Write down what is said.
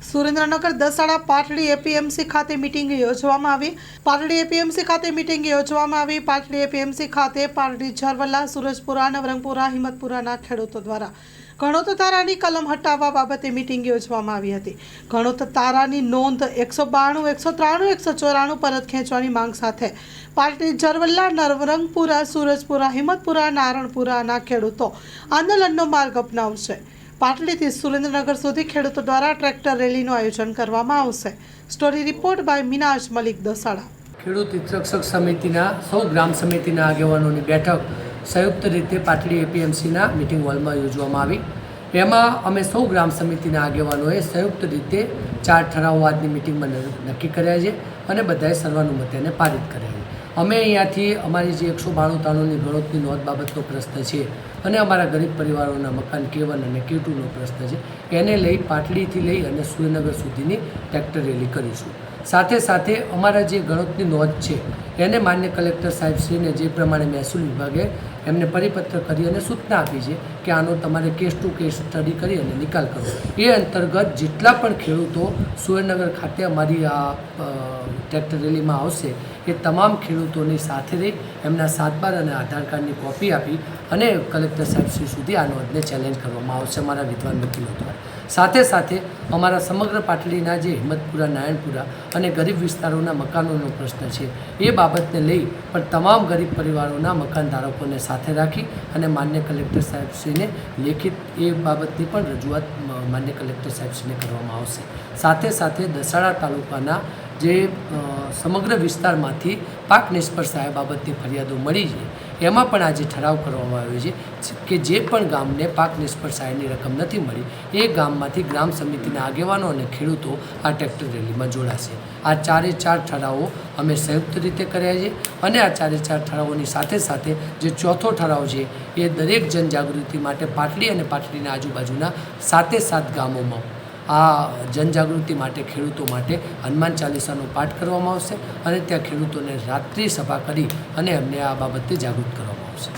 Surendranagar Dasada Patdi APMC ખાતે meeting યોજવામાં આવી. પાટડી એપીએમસી ખાતે મીટિંગ યોજવામાં આવી. પાટડી એપીએમસી ખાતે પાટડી ઝરવલ્લા, સુરજપુરા, નવરંગપુરા, હિંમતપુરાના ખેડૂતો દ્વારા ગણોત તારાની કલમ હટાવવા બાબતે મીટિંગ યોજવામાં આવી હતી. ગણોત તારાની નોંધ 192, 193, 194 પરત ખેંચવાની માંગ સાથે પાટડી ઝરવલ્લા, નવરંગપુરા, સુરજપુરા, હિંમતપુરા, નારણપુરાના ખેડૂતો આંદોલનનો માર્ગ અપનાવશે. પાટડીથી સુરેન્દ્રનગર સુધી ખેડૂતો દ્વારા ટ્રેક્ટર રેલીનું આયોજન કરવામાં આવશે. Story report by Minaj Malik, Dasada. ખેડૂત હિતરક્ષક સમિતિના સૌ ગ્રામ સમિતિના આગેવાનોની બેઠક સંયુક્ત રીતે પાટડી એપીએમસીના મિટિંગ હોલમાં યોજવામાં આવી. એમાં અમે સૌ ગ્રામ સમિતિના આગેવાનોએ સંયુક્ત રીતે 4 ઠરાવો આજની મિટિંગમાં નક્કી કર્યા છે અને બધાએ સર્વાનુમતે એને પારિત કર્યા છે. અમે અહીંયાથી અમારી જે 192 ગણોતની નોંધ બાબતનો પ્રશ્ન છે અને અમારા ગરીબ પરિવારોના મકાન K1 અને K2નો પ્રશ્ન છે એને લઈ પાટડીથી લઈ અને સુરેન્દ્રનગર સુધીની ટ્રેક્ટર રેલી કરીશું. સાથે સાથે અમારા જે ગણોતની નોંધ છે એને માન્ય કલેક્ટર સાહેબશ્રીને જે પ્રમાણે મહેસૂલ વિભાગે એમને પરિપત્ર કરી અને સૂચના આપી છે કે આનો તમારે કેસ ટુ કેસ સ્ટડી કરી અને નિકાલ કરો. એ અંતર્ગત જેટલા પણ ખેડૂતો સુરેન્દ્રનગર ખાતે અમારી આ ટ્રેક્ટર રેલીમાં આવશે એ તમામ ખેડૂતોની સાથે રહી એમના 7/12 અને આધાર કાર્ડની કોપી આપી અને કલેક્ટર સાહેબશ્રી સુધી આ નોંધને ચેલેન્જ કરવામાં આવશે અમારા વિદ્વાન વકીલો દ્વારા. સાથે સાથે અમારા સમગ્ર પાટડીના જે હિંમતપુરા, નારાયણપુરા અને ગરીબ વિસ્તારોના મકાનોનો પ્રશ્ન છે એ બાબતને લઈ પણ તમામ ગરીબ પરિવારોના મકાન ધારકોને સાથે રાખી અને માન્ય કલેક્ટર સાહેબશ્રીને લેખિત એ બાબતની પણ રજૂઆત માન્ય કલેક્ટર સાહેબશ્રીને કરવામાં આવશે. સાથે સાથે દસાડા તાલુકાના જે સમગ્ર વિસ્તારમાંથી પાક નિષ્ફળ સહાય બાબતની ફરિયાદો મળી છે એમાં પણ આજે ઠરાવ કરવામાં આવ્યો છે કે જે પણ ગામને પાક નિષ્ફળ સહાયની રકમ નથી મળી એ ગામમાંથી ગ્રામ સમિતિના આગેવાનો અને ખેડૂતો આ ટ્રેક્ટર રેલીમાં જોડાશે. આ 4 ઠરાવો અમે સંયુક્ત રીતે કર્યા છે અને આ 4 ઠરાવોની સાથે સાથે જે ચોથો ઠરાવ છે એ દરેક જનજાગૃતિ માટે પાટડી અને પાટડીના આજુબાજુના 7 ગામોમાં આ જનજાગૃતિ માટે ખેડૂતો માટે હનુમાન ચાલીસાનો પાઠ કરવામાં આવશે અને ત્યાં ખેડૂતોને રાત્રિ સભા કરી અને એમને આ બાબતે જાગૃત કરવામાં આવશે.